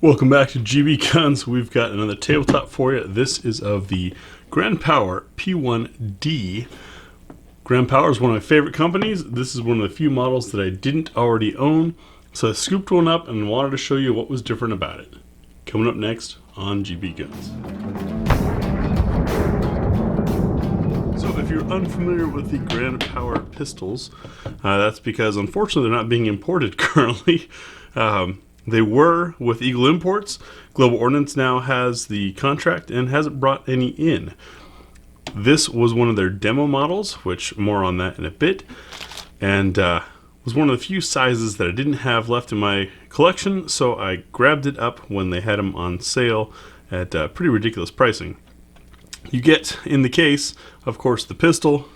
Welcome back to GBGuns. We've got another tabletop for you. This is of the Grand Power P1D. Grand Power is one of my favorite companies. This is one of the few models that I didn't already own, so I scooped one up and wanted to show you what was different about it. Coming up next on GBGuns. So if you're unfamiliar with the Grand Power pistols, that's because unfortunately they're not being imported currently. They were with Eagle Imports. Global Ordnance now has the contract and hasn't brought any in. This was one of their demo models, which more on that in a bit, and was one of the few sizes that I didn't have left in my collection, so I grabbed it up when they had them on sale at pretty ridiculous pricing. You get in the case, of course, the pistol,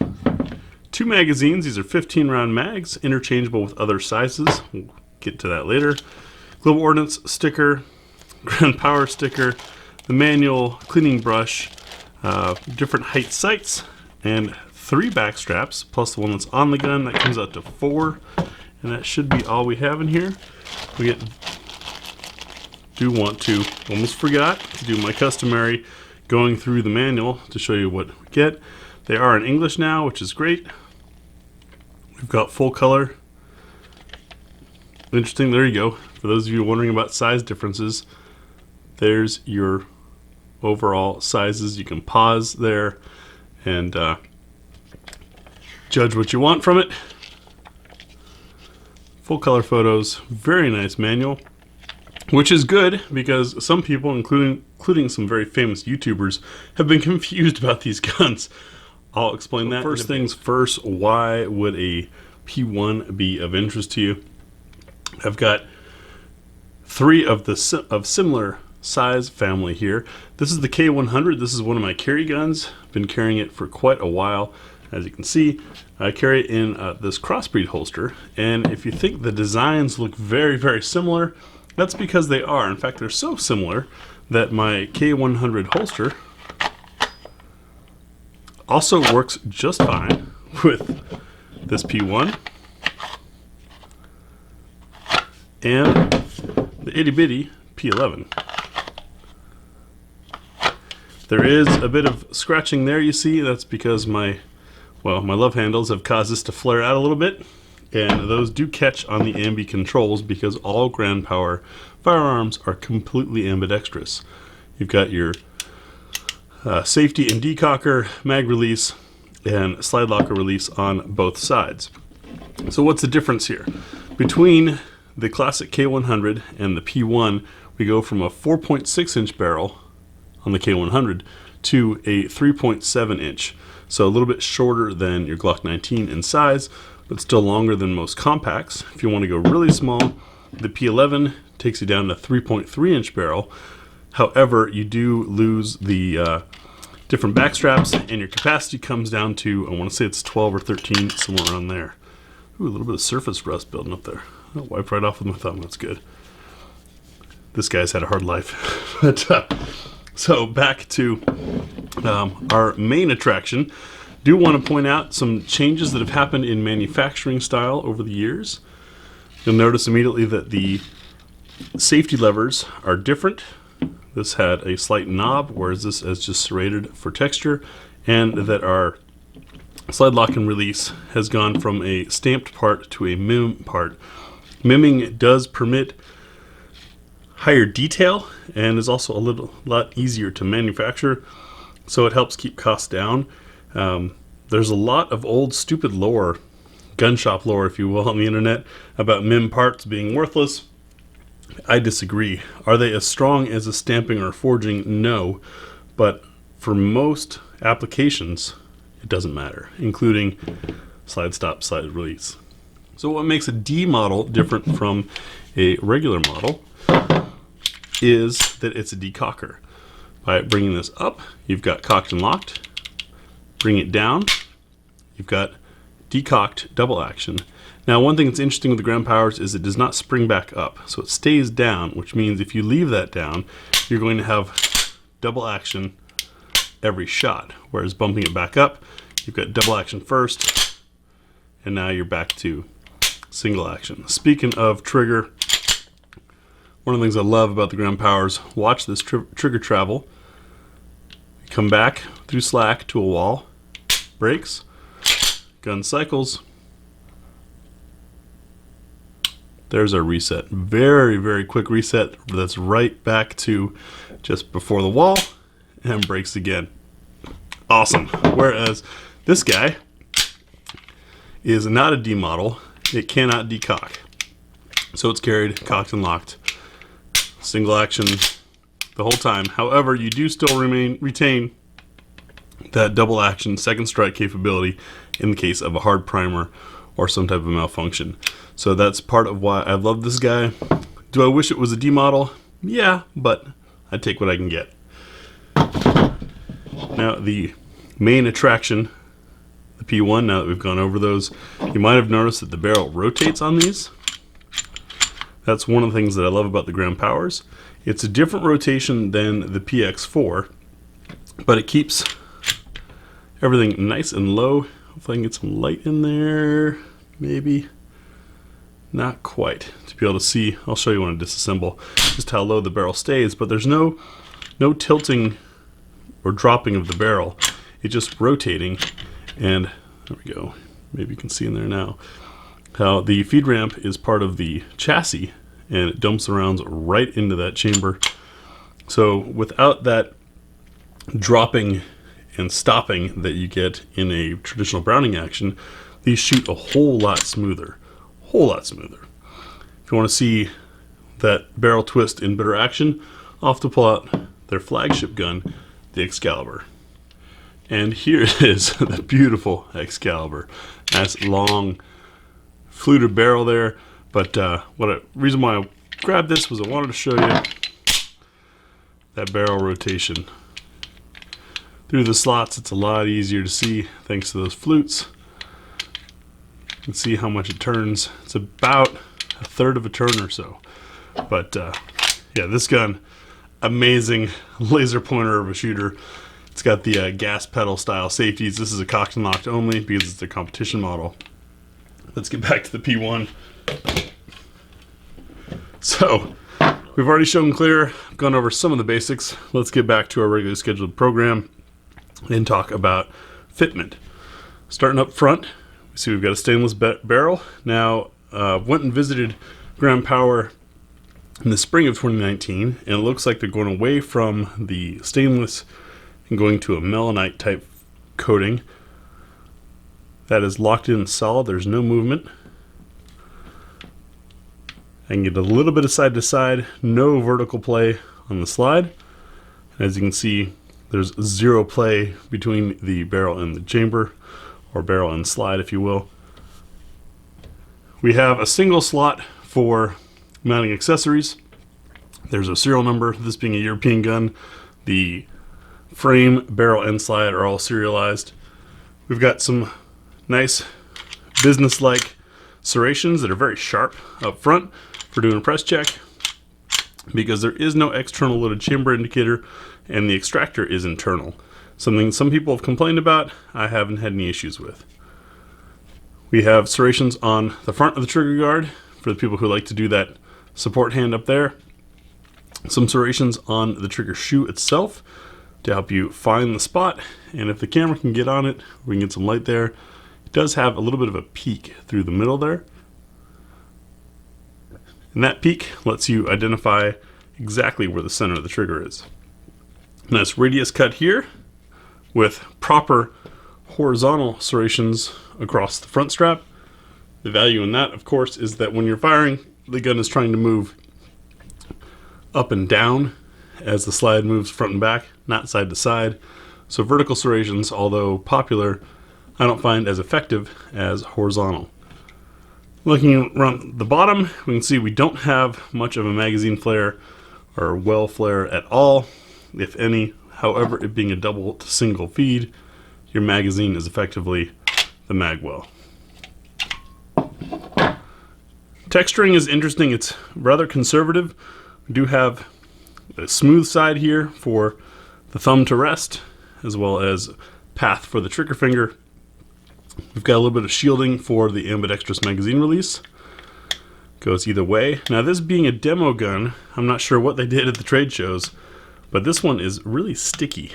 2 magazines. These are 15 round mags, interchangeable with other sizes. We'll get to that later. Global Ordnance sticker, Grand Power sticker, the manual, cleaning brush, different height sights, and 3 back straps, plus the one that's on the gun. That comes out to 4, and that should be all we have in here. Almost forgot to do my customary going through the manual to show you what we get. They are in English now, which is great. We've got full color. Interesting, there you go. For those of you wondering about size differences, there's your overall sizes. You can pause there and judge what you want from it. Full color photos, very nice manual, which is good because some people, including some very famous YouTubers, have been confused about these guns. I'll explain that. First things first, why would a P1 be of interest to you? I've got 3 of similar size family here. This is the K100. This is one of my carry guns. I've been carrying it for quite a while. As you can see, I carry it in this crossbreed holster, and if you think the designs look very, very similar, that's because they are. In fact, they're so similar that my K100 holster also works just fine with this P1 and the itty bitty P11. There is a bit of scratching there, you see. That's because my love handles have caused this to flare out a little bit, and those do catch on the ambi controls because all Grand Power firearms are completely ambidextrous. You've got your safety and decocker, mag release, and slide locker release on both sides. So what's the difference here? Between the classic K100 and the P1, we go from a 4.6 inch barrel on the K100 to a 3.7 inch. So a little bit shorter than your Glock 19 in size, but still longer than most compacts. If you want to go really small, the P11 takes you down to 3.3 inch barrel. However, you do lose the different back straps, and your capacity comes down to, I want to say it's 12 or 13, somewhere around there. Ooh, a little bit of surface rust building up there. I'll wipe right off with my thumb. That's good. This guy's had a hard life. But so back to our main attraction. Do want to point out some changes that have happened in manufacturing style over the years. You'll notice immediately that the safety levers are different. This had a slight knob, whereas this is just serrated for texture, and that our slide lock and release has gone from a stamped part to a mim part. Mimming does permit higher detail and is also a lot easier to manufacture, so it helps keep costs down. There's a lot of old stupid lore, gun shop lore if you will, on the internet about mim parts being worthless. I disagree. Are they as strong as a stamping or forging? No, but for most applications it doesn't matter, including slide stop, slide release. So what makes a D model different from a regular model is that it's a decocker. By bringing this up, you've got cocked and locked. Bring it down, you've got decocked double action. Now, one thing that's interesting with the Grand Powers is it does not spring back up. So it stays down, which means if you leave that down, you're going to have double action every shot. Whereas bumping it back up, you've got double action first, and now you're back to single action. Speaking of trigger, one of the things I love about the Grand Powers, watch this trigger travel. Come back through slack to a wall, breaks, gun cycles. There's our reset. Very, very quick reset. That's right back to just before the wall and breaks again. Awesome. Whereas this guy is not a D model. It cannot decock. So it's carried, cocked, and locked. Single action the whole time. However, you do still retain that double action second strike capability in the case of a hard primer or some type of malfunction. So that's part of why I love this guy. Do I wish it was a D model? Yeah, but I take what I can get. Now the main attraction, the P1, now that we've gone over those, you might have noticed that the barrel rotates on these. That's one of the things that I love about the Grand Powers. It's a different rotation than the PX4, but it keeps everything nice and low. Hopefully I can get some light in there, maybe. Not quite to be able to see. I'll show you when I disassemble just how low the barrel stays, but there's no tilting or dropping of the barrel. It's just rotating, and there we go. Maybe you can see in there now how the feed ramp is part of the chassis, and it dumps the rounds right into that chamber. So without that dropping and stopping that you get in a traditional Browning action, these shoot a whole lot smoother. If you want to see that barrel twist in bitter action, I'll have to pull out their flagship gun, the Excalibur. And here is the beautiful Excalibur. Nice long fluted barrel there, but reason why I grabbed this was I wanted to show you that barrel rotation. Through the slots, it's a lot easier to see thanks to those flutes. You can see how much it turns. It's about a third of a turn or so. But yeah, this gun, amazing laser pointer of a shooter. It's got the gas pedal style safeties. This is a cocked and locked only because it's a competition model. Let's get back to the P1. So we've already shown clear, gone over some of the basics. Let's get back to our regularly scheduled program and talk about fitment. Starting up front, we see we've got a stainless barrel. Now, went and visited Grand Power in the spring of 2019, and it looks like they're going away from the stainless and going to a melanite type coating. That is locked in solid. There's no movement. I can get a little bit of side to side, no vertical play on the slide. As you can see, there's zero play between the barrel and the chamber, or barrel and slide, if you will. We have a single slot for mounting accessories. There's a serial number. This being a European gun, the frame, barrel, and slide are all serialized. We've got some nice business-like serrations that are very sharp up front for doing a press check, because there is no external loaded chamber indicator and the extractor is internal. Something some people have complained about, I haven't had any issues with. We have serrations on the front of the trigger guard for the people who like to do that support hand up there. Some serrations on the trigger shoe itself to help you find the spot, and if the camera can get on it, we can get some light there. It does have a little bit of a peak through the middle there. And that peak lets you identify exactly where the center of the trigger is. Nice radius cut here with proper horizontal serrations across the front strap. The value in that, of course, is that when you're firing, the gun is trying to move up and down as the slide moves front and back, not side to side. So vertical serrations, although popular, I don't find as effective as horizontal. Looking around the bottom, we can see we don't have much of a magazine flare or well flare at all, if any. However, it being a double to single feed, your magazine is effectively the mag well. Texturing is interesting. It's rather conservative. We do have a smooth side here for the thumb to rest, as well as path for the trigger finger. We've got a little bit of shielding for the ambidextrous magazine release. Goes either way. Now this being a demo gun, I'm not sure what they did at the trade shows, but this one is really sticky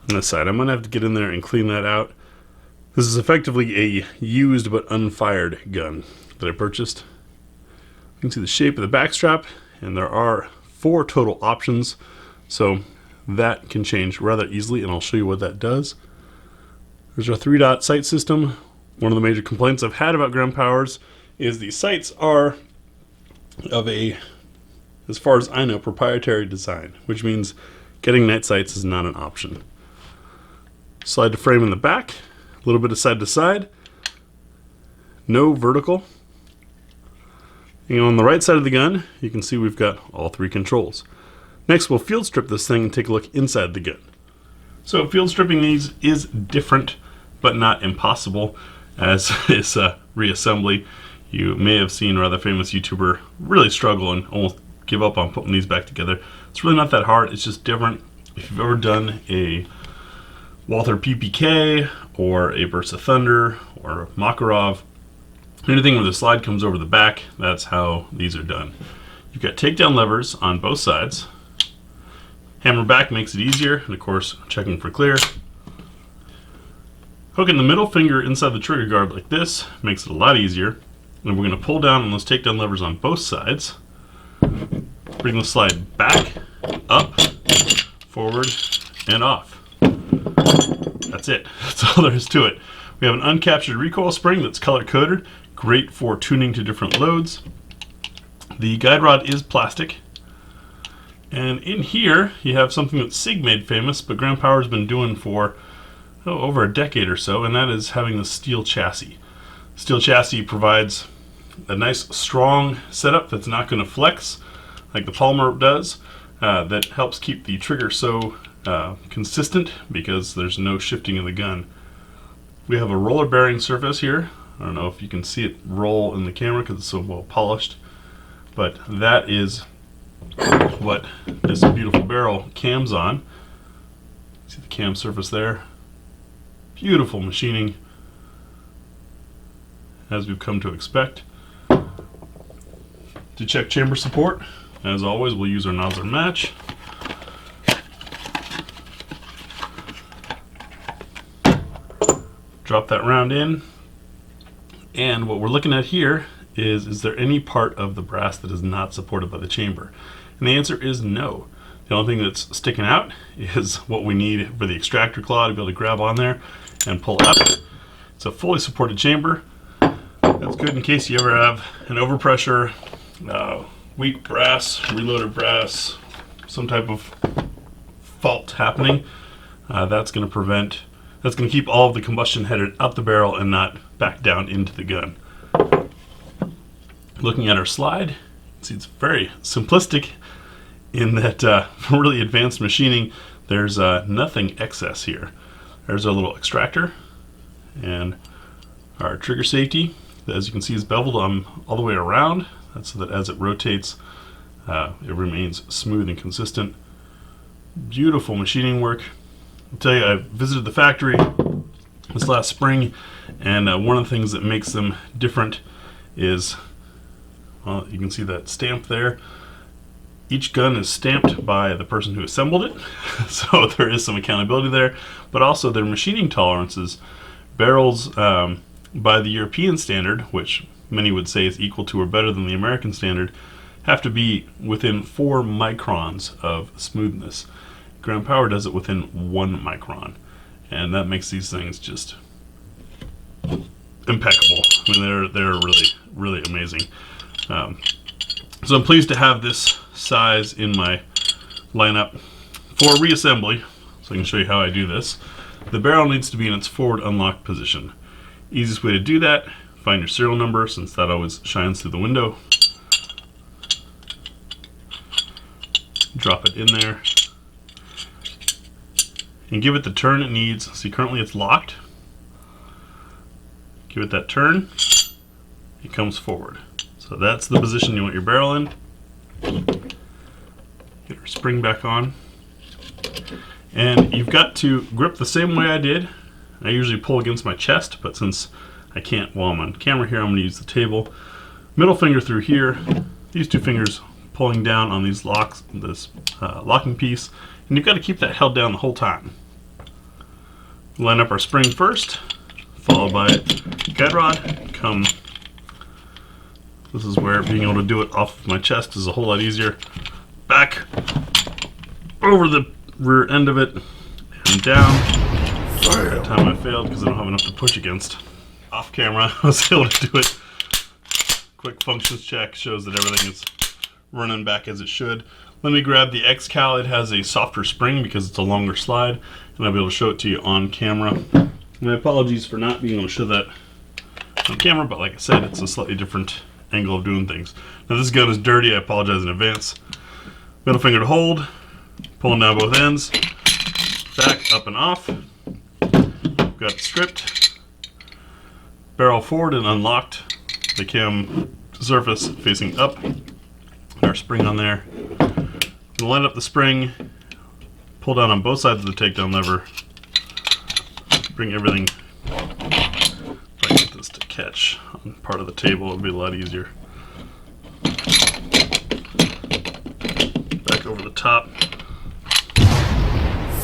on this side. I'm gonna have to get in there and clean that out. This is effectively a used but unfired gun that I purchased. You can see the shape of the back strap, and there are 4 total options, so that can change rather easily, and I'll show you what that does. There's our 3-dot sight system. One of the major complaints I've had about Grand Powers is the sights are of a, as far as I know, proprietary design, which means getting night sights is not an option. Slide to frame in the back, a little bit of side to side, no vertical. And on the right side of the gun, you can see we've got all 3 controls. Next, we'll field strip this thing and take a look inside the gun. So field stripping these is different, but not impossible, as is reassembly. You may have seen a rather famous YouTuber really struggle and almost give up on putting these back together. It's really not that hard, it's just different. If you've ever done a Walther PPK or a Burst of Thunder or a Makarov, anything where the slide comes over the back, that's how these are done. You've got takedown levers on both sides. Hammer back makes it easier, and of course, checking for clear. Hooking the middle finger inside the trigger guard like this makes it a lot easier. And we're going to pull down on those takedown levers on both sides. Bring the slide back, up, forward, and off. That's it. That's all there is to it. We have an uncaptured recoil spring that's color coded. Great for tuning to different loads. The guide rod is plastic. And in here, you have something that SIG made famous, but Grand Power's been doing for over a decade or so, and that is having the steel chassis. Steel chassis provides a nice, strong setup that's not going to flex like the polymer does. That helps keep the trigger so consistent because there's no shifting of the gun. We have a roller bearing surface here. I don't know if you can see it roll in the camera because it's so well polished, but that is what this beautiful barrel cams on. See the cam surface there? Beautiful machining, as we've come to expect. To check chamber support, as always, we'll use our nozzler match. Drop that round in, and what we're looking at here is there any part of the brass that is not supported by the chamber? And the answer is no. The only thing that's sticking out is what we need for the extractor claw to be able to grab on there and pull up. It's a fully supported chamber. That's good in case you ever have an overpressure, weak brass, reloaded brass, some type of fault happening. That's going to keep all of the combustion headed out the barrel and not back down into the gun. Looking at our slide, see it's very simplistic in that for really advanced machining, there's nothing excess here. There's our little extractor and our trigger safety that, as you can see, is beveled all the way around. That's so that as it rotates, it remains smooth and consistent. Beautiful machining work. I'll tell you, I visited the factory this last spring, and one of the things that makes them different is, well, you can see that stamp there. Each gun is stamped by the person who assembled it, so there is some accountability there, but also their machining tolerances. Barrels by the European standard, which many would say is equal to or better than the American standard, have to be within 4 microns of smoothness. Grand Power does it within 1 micron, and that makes these things just impeccable. I mean, they're really, really amazing. So I'm pleased to have this size in my lineup for reassembly, so I can show you how I do this. The barrel needs to be in its forward unlocked position. Easiest way to do that, find your serial number, since that always shines through the window. Drop it in there and give it the turn it needs. See, currently it's locked. Give it that turn, it comes forward. So that's the position you want your barrel in. Get our spring back on. And you've got to grip the same way I did. I usually pull against my chest, but since I can't while I'm on camera here, I'm going to use the table. Middle finger through here, these two fingers pulling down on these locks, this locking piece, and you've got to keep that held down the whole time. Line up our spring first, followed by guide rod. This is where being able to do it off of my chest is a whole lot easier. Back over the rear end of it and down. That time I failed because I don't have enough to push against. Off camera, I was able to do it. Quick functions check shows that everything is running back as it should. Let me grab the x-cal. It has a softer spring because it's a longer slide, and I'll be able to show it to you on camera. My apologies for not being able to show that on camera, but like I said, it's a slightly different angle of doing things. Now this gun is dirty, I apologize in advance. Middle finger to hold, pulling down both ends, back, up and off. Got it stripped, barrel forward and unlocked, the cam surface facing up, our spring on there. We'll line up the spring, pull down on both sides of the takedown lever, bring everything, if I get this to catch on part of the table, it'll be a lot easier. Back over the top.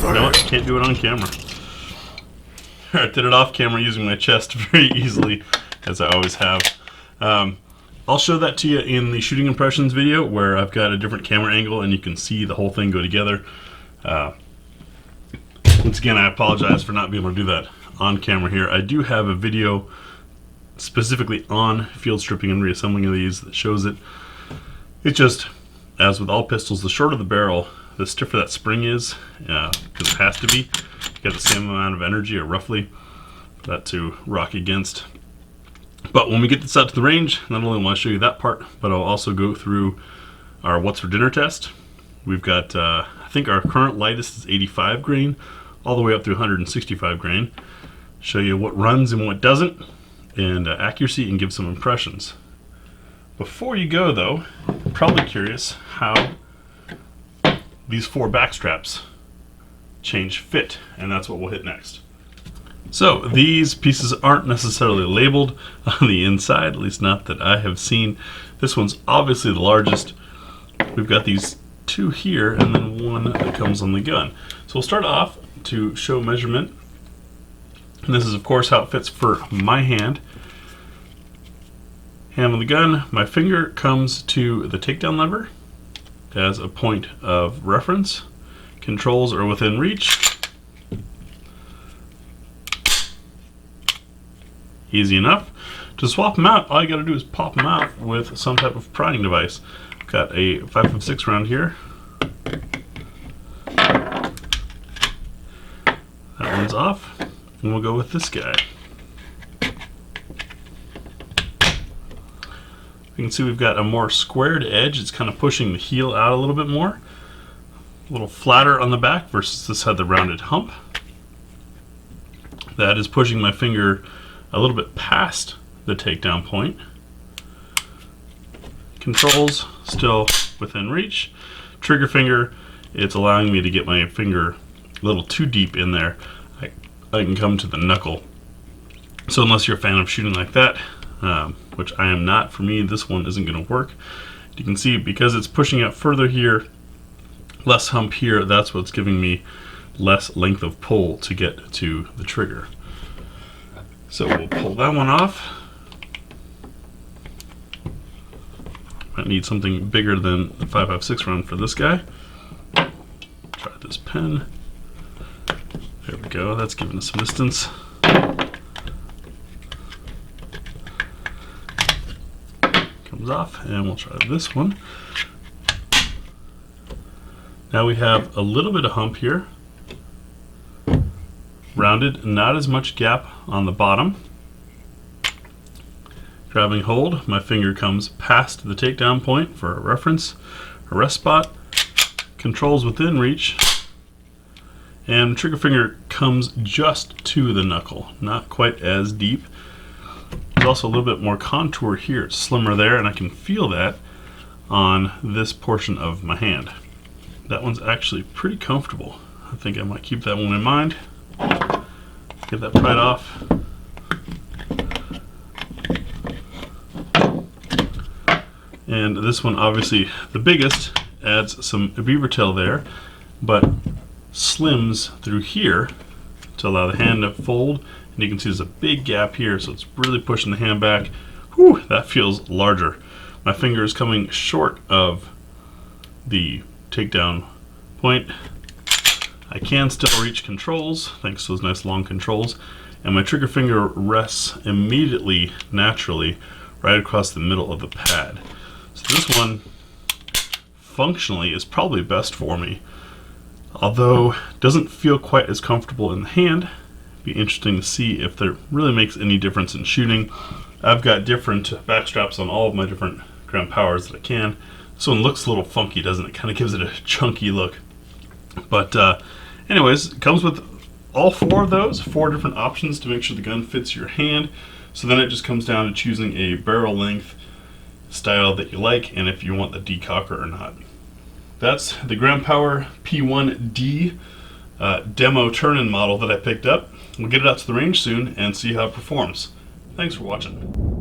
No, I can't do it on camera. I did it off camera using my chest very easily, as I always have. I'll show that to you in the shooting impressions video where I've got a different camera angle and you can see the whole thing go together. Once again, I apologize for not being able to do that on camera here. I do have a video specifically on field stripping and reassembling of these that shows it. It just, as with all pistols, the shorter the barrel, the stiffer that spring is, because it has to be. You get the same amount of energy, or roughly, for that to rock against. But when we get this out to the range, not only will I show you that part, but I'll also go through our what's for dinner test. We've got, I think our current lightest is 85 grain, all the way up to 165 grain. Show you what runs and what doesn't, and accuracy, and give some impressions. Before you go though, you're probably curious how these 4 back straps change fit, and that's what we'll hit next. So these pieces aren't necessarily labeled on the inside, at least not that I have seen. This one's obviously the largest. We've got these 2 here and then 1 that comes on the gun. So we'll start off to show measurement. And this is of course how it fits for my hand. Hand on the gun, my finger comes to the takedown lever as a point of reference. Controls are within reach. Easy enough. To swap them out, all you got to do is pop them out with some type of prying device. I've got a 5.56 round here. That one's off, and we'll go with this guy. You can see we've got a more squared edge. It's kind of pushing the heel out a little bit more. A little flatter on the back versus this had the rounded hump. That is pushing my finger a little bit past the takedown point. Controls still within reach. Trigger finger, it's allowing me to get my finger a little too deep in there. I can come to the knuckle. So unless you're a fan of shooting like that, which I am not, for me this one isn't going to work. You can see because it's pushing out further here, less hump here, that's what's giving me less length of pull to get to the trigger. So we'll pull that one off. Might need something bigger than the 5.56 round for this guy. Try this pen. There we go, that's giving us some distance. Comes off, and we'll try this one. Now we have a little bit of hump here. Rounded, not as much gap on the bottom. Grabbing hold, my finger comes past the takedown point for a reference, a rest spot. Controls within reach, and trigger finger comes just to the knuckle, not quite as deep. There's also a little bit more contour here, it's slimmer there, and I can feel that on this portion of my hand. That one's actually pretty comfortable. I think I might keep that one in mind. Get that pried off. And this one, obviously the biggest, adds some beaver tail there, but slims through here to allow the hand to fold. And you can see there's a big gap here, so it's really pushing the hand back. Whew, that feels larger. My finger is coming short of the takedown point. I can still reach controls, thanks to those nice long controls. And my trigger finger rests immediately, naturally, right across the middle of the pad. So this one, functionally, is probably best for me. Although, doesn't feel quite as comfortable in the hand. Be interesting to see if there really makes any difference in shooting. I've got different back straps on all of my different Grand Powers that I can. This one looks a little funky, doesn't it? It kind of gives it a chunky look. But anyways, it comes with all four of those, 4 different options to make sure the gun fits your hand. So then it just comes down to choosing a barrel length style that you like, and if you want the decocker or not. That's the Grand Power P1D demo turn-in model that I picked up. We'll get it out to the range soon and see how it performs. Thanks for watching.